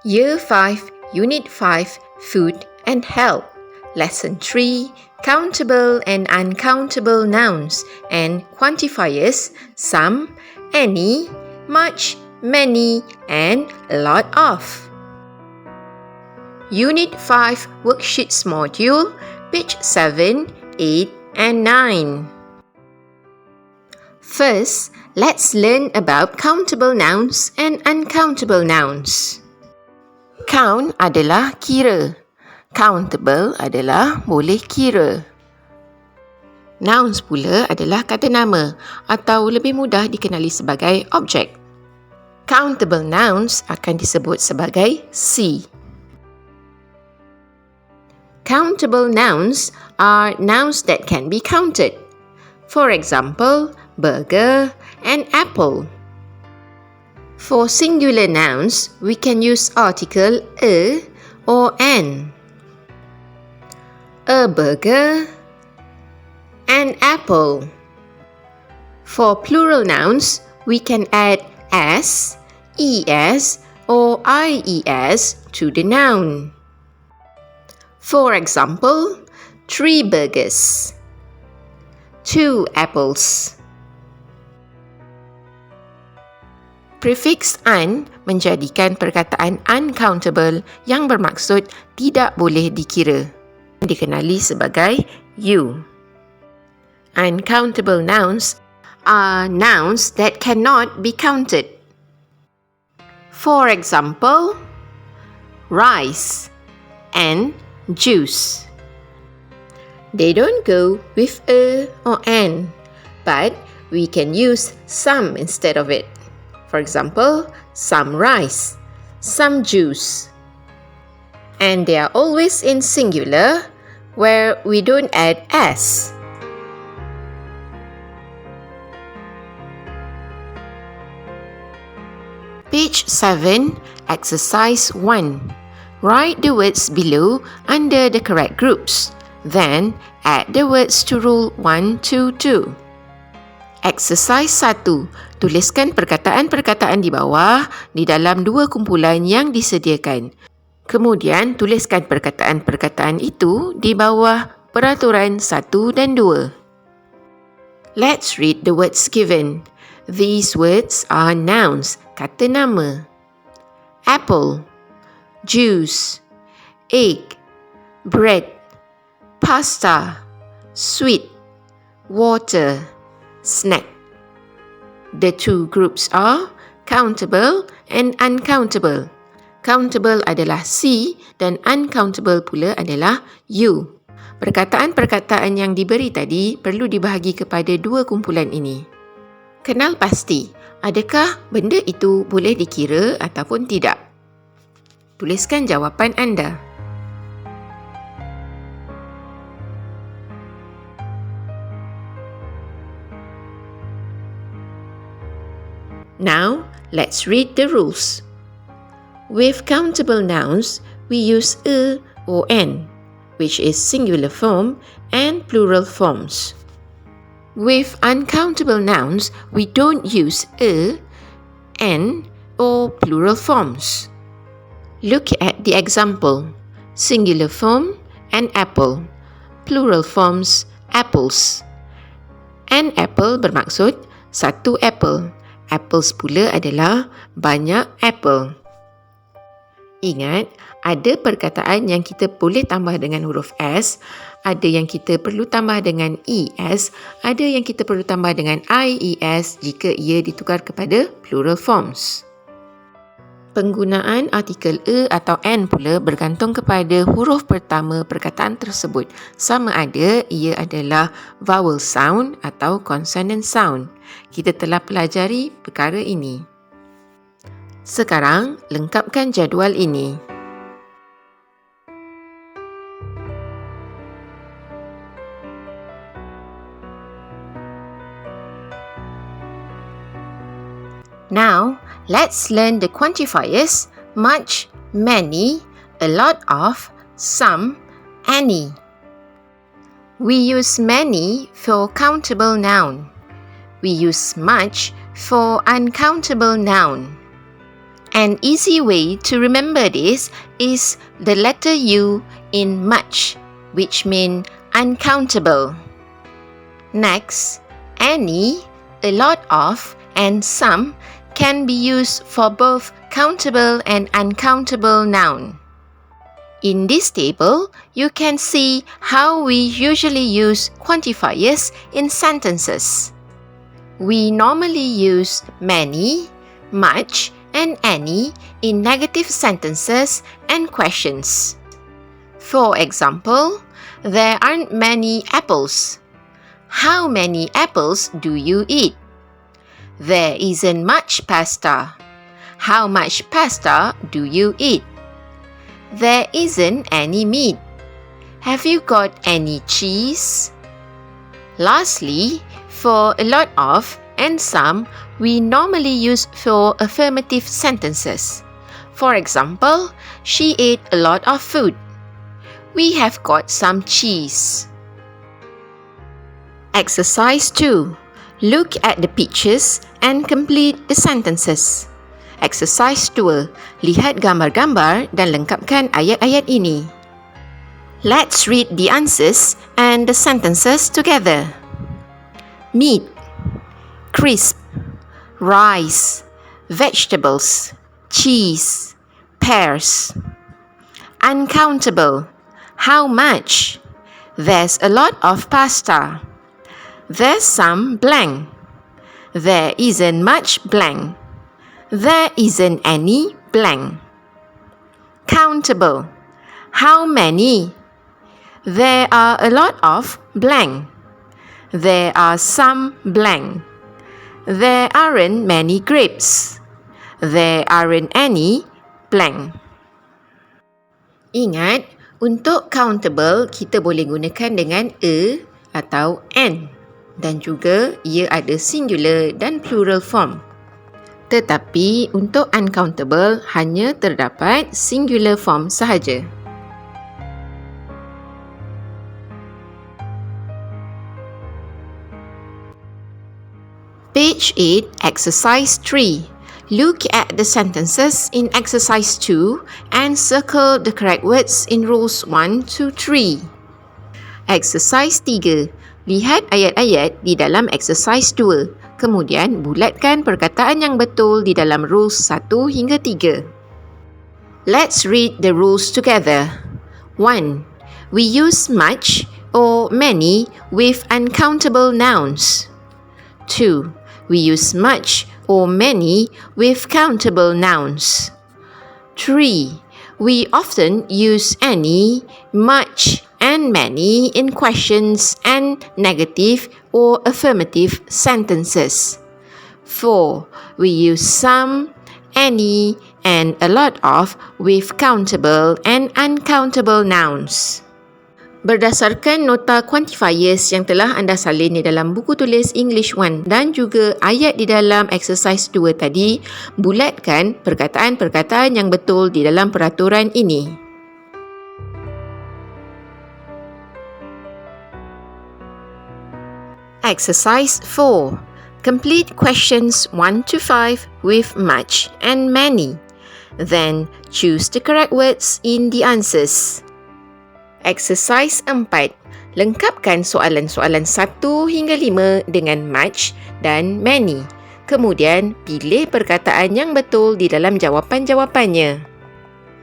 Year 5, Unit 5, Food and Health. Lesson 3, Countable and Uncountable Nouns and Quantifiers, some, any, much, many, and a lot of. Unit 5, Worksheets module, page 7, 8, and 9. First, let's learn about countable nouns and uncountable nouns. Count adalah kira. Countable adalah boleh kira. Nouns pula adalah kata nama atau lebih mudah dikenali sebagai objek. Countable nouns akan disebut sebagai C. Countable nouns are nouns that can be counted. For example, burger and apple. For singular nouns, we can use article a or an. A burger, an apple. For plural nouns, we can add s, es, or ies to the noun. For example, 3 burgers, 2 apples. Prefix un menjadikan perkataan uncountable yang bermaksud tidak boleh dikira. Dikenali sebagai you. Uncountable nouns are nouns that cannot be counted. For example, rice and juice. They don't go with a or an, but we can use some instead of it. For example, some rice, some juice. And they are always in singular, where we don't add s. Page 7, Exercise 1. Write the words below under the correct groups. Then, add the words to Rule 1, 2, 2. Exercise 1. Tuliskan perkataan-perkataan di bawah di dalam 2 kumpulan yang disediakan. Kemudian, tuliskan perkataan-perkataan itu di bawah peraturan 1 dan 2. Let's read the words given. These words are nouns, kata nama. Apple, juice, egg, bread, pasta, sweet, water, snack. The 2 groups are countable and uncountable. Countable adalah C dan uncountable pula adalah U. Perkataan-perkataan yang diberi tadi perlu dibahagi kepada 2 kumpulan ini. Kenal pasti, adakah benda itu boleh dikira ataupun tidak? Tuliskan jawapan anda. Now, let's read the rules. With countable nouns, we use a or an, which is singular form, and plural forms. With uncountable nouns, we don't use a, an, or plural forms. Look at the example. Singular form, an apple. Plural forms, apples. An apple bermaksud 1 apple. Apples pula adalah banyak apple. Ingat, ada perkataan yang kita boleh tambah dengan huruf S, ada yang kita perlu tambah dengan ES, ada yang kita perlu tambah dengan IES jika ia ditukar kepada plural forms. Penggunaan artikel a atau an pula bergantung kepada huruf pertama perkataan tersebut, sama ada ia adalah vowel sound atau consonant sound. Kita telah pelajari perkara ini. Sekarang, lengkapkan jadual ini. Now, let's learn the quantifiers much, many, a lot of, some, any. We use many for countable noun. We use much for uncountable noun. An easy way to remember this is the letter U in much, which means uncountable. Next, any, a lot of, and some can be used for both countable and uncountable noun. In this table, you can see how we usually use quantifiers in sentences. We normally use many, much, and any in negative sentences and questions. For example, there aren't many apples. How many apples do you eat? There isn't much pasta. How much pasta do you eat? There isn't any meat. Have you got any cheese? Lastly, for a lot of and some, we normally use for affirmative sentences. For example, she ate a lot of food. We have got some cheese. Exercise 2. Look at the pictures and complete the sentences. Exercise 2. Lihat gambar-gambar dan lengkapkan ayat-ayat ini. Let's read the answers and the sentences together. Meat, crisp, rice, vegetables, cheese, pears. Uncountable, how much? There's a lot of pasta. There's some blank. There isn't much blank. There isn't any blank. Countable, how many? There are a lot of blank. There are some blank. There aren't many grapes. There aren't any blank. Ingat, untuk countable kita boleh gunakan dengan a atau an, dan juga ia ada singular dan plural form. Tetapi untuk uncountable hanya terdapat singular form sahaja. Page 8, Exercise 3. Look at the sentences in Exercise 2 and circle the correct words in rules 1 to 3. Exercise 3. Lihat ayat-ayat di dalam Exercise 2. Kemudian bulatkan perkataan yang betul di dalam rules 1 hingga 3. Let's read the rules together. 1. We use much or many with uncountable nouns. 2. We use much or many with countable nouns. 3. We often use any, much, and many in questions and negative or affirmative sentences. 4. We use some, any, and a lot of with countable and uncountable nouns. Berdasarkan nota quantifiers yang telah anda salin di dalam buku tulis English 1 dan juga ayat di dalam exercise 2 tadi, bulatkan perkataan-perkataan yang betul di dalam peraturan ini. Exercise 4. Complete questions 1 to 5 with much and many. Then choose the correct words in the answers. Exercise 4. Lengkapkan soalan-soalan 1 hingga 5 dengan much dan many. Kemudian, pilih perkataan yang betul di dalam jawapan-jawapannya.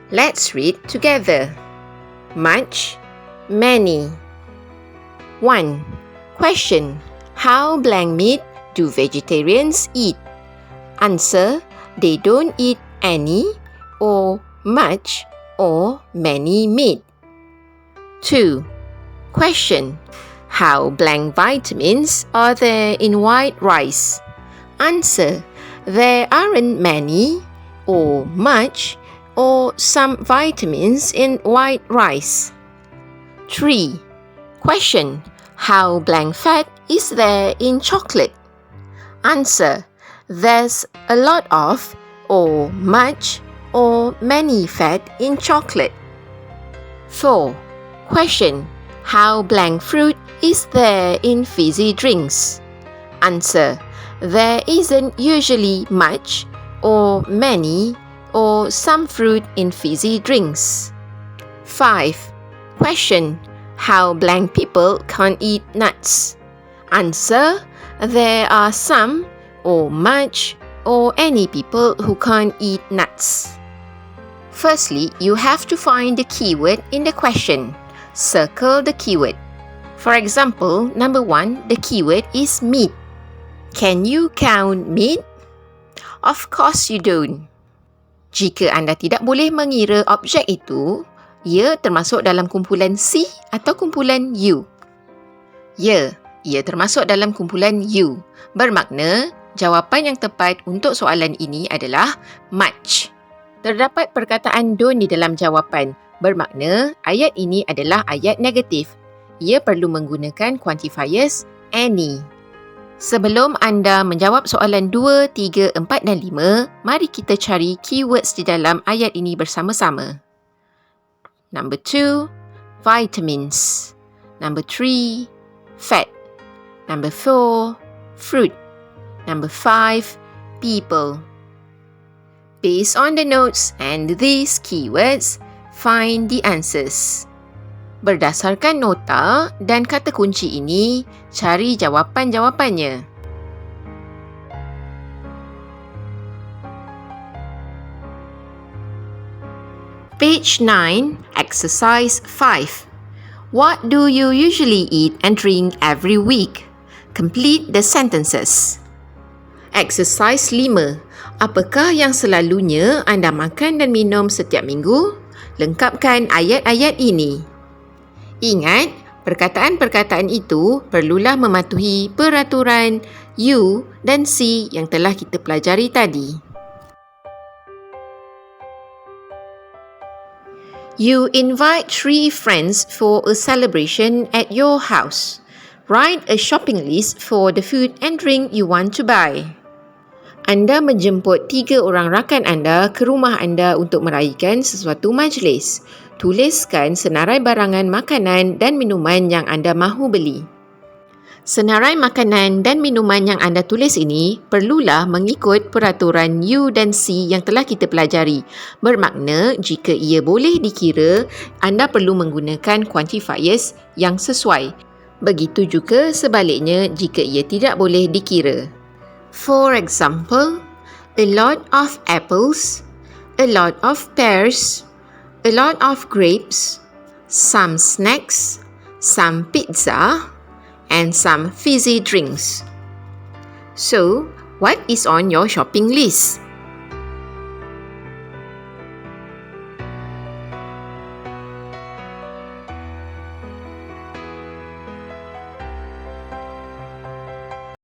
Let's read together. Much, many. 1. Question. How blank meat do vegetarians eat? Answer. They don't eat any or much or many meat. 2. Question. How blank vitamins are there in white rice? Answer. There aren't many or much or some vitamins in white rice. 3. Question. How blank fat is there in chocolate? Answer. There's a lot of or much or many fat in chocolate. 4. Question. How blank fruit is there in fizzy drinks? Answer. There isn't usually much or many or some fruit in fizzy drinks. 5. Question: how blank people can't eat nuts? Answer: there are some or much or any people who can't eat nuts. Firstly, you have to find the keyword in the question. Circle the keyword. For example, number 1, the keyword is meat. Can you count meat? Of course you don't. Jika anda tidak boleh mengira objek itu, ia termasuk dalam kumpulan C atau kumpulan U. Ya, ia termasuk dalam kumpulan U. Bermakna, jawapan yang tepat untuk soalan ini adalah much. Terdapat perkataan don't di dalam jawapan. Bermakna, ayat ini adalah ayat negatif. Ia perlu menggunakan quantifiers any. Sebelum anda menjawab soalan 2, 3, 4 dan 5, mari kita cari keywords di dalam ayat ini bersama-sama. Number 2, vitamins. Number 3, fat. Number 4, fruit. Number 5, people. Based on the notes and these keywords, find the answers. Berdasarkan nota dan kata kunci ini, cari jawapan-jawapannya. Page 9, Exercise 5. What do you usually eat and drink every week? Complete the sentences. Exercise 5. Apakah yang selalunya anda makan dan minum setiap minggu? Lengkapkan ayat-ayat ini. Ingat, perkataan-perkataan itu perlulah mematuhi peraturan U dan C yang telah kita pelajari tadi. You invite 3 friends for a celebration at your house. Write a shopping list for the food and drink you want to buy. Anda menjemput 3 orang rakan anda ke rumah anda untuk meraihkan sesuatu majlis. Tuliskan senarai barangan makanan dan minuman yang anda mahu beli. Senarai makanan dan minuman yang anda tulis ini perlulah mengikut peraturan U dan C yang telah kita pelajari. Bermakna, jika ia boleh dikira, anda perlu menggunakan quantifiers yang sesuai. Begitu juga sebaliknya jika ia tidak boleh dikira. For example, a lot of apples, a lot of pears, a lot of grapes, some snacks, some pizza, and some fizzy drinks. So, what is on your shopping list?